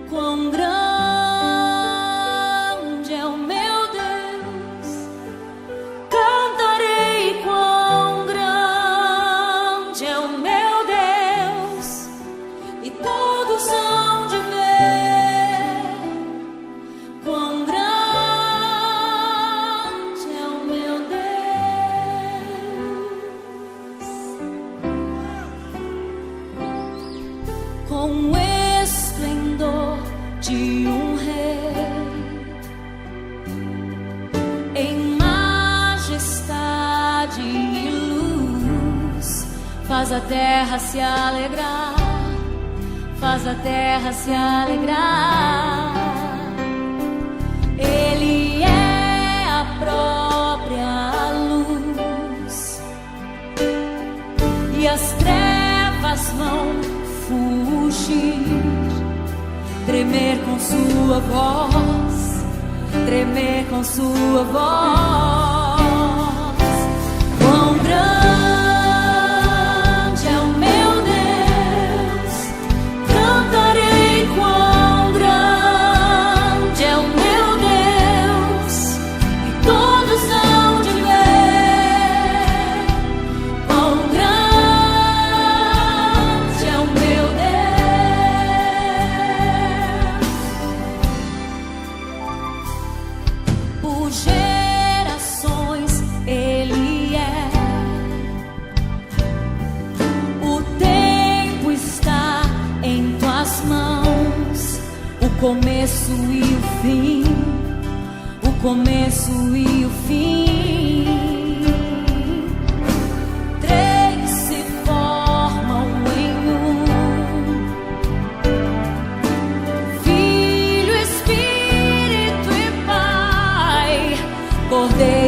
Quão grande é o meu Deus, cantarei quão grande é o meu Deus, e todos hão de ver quão grande é o meu Deus. Com esplendor de um rei, em majestade e luz, faz a terra se alegrar, faz a terra se alegrar. Ele é a própria luz, e as trevas vão fugir, tremer com sua voz, tremer com sua voz. Quão grande é o meu Deus, cantarei quão grande é o meu Deus, e todos hão de ver quão grande é o meu Deus. Por gerações Ele é, o tempo está em tuas mãos, o começo e o fim, o começo e o fim. Três se formam em um: Filho, Espírito e Pai, Cordeiro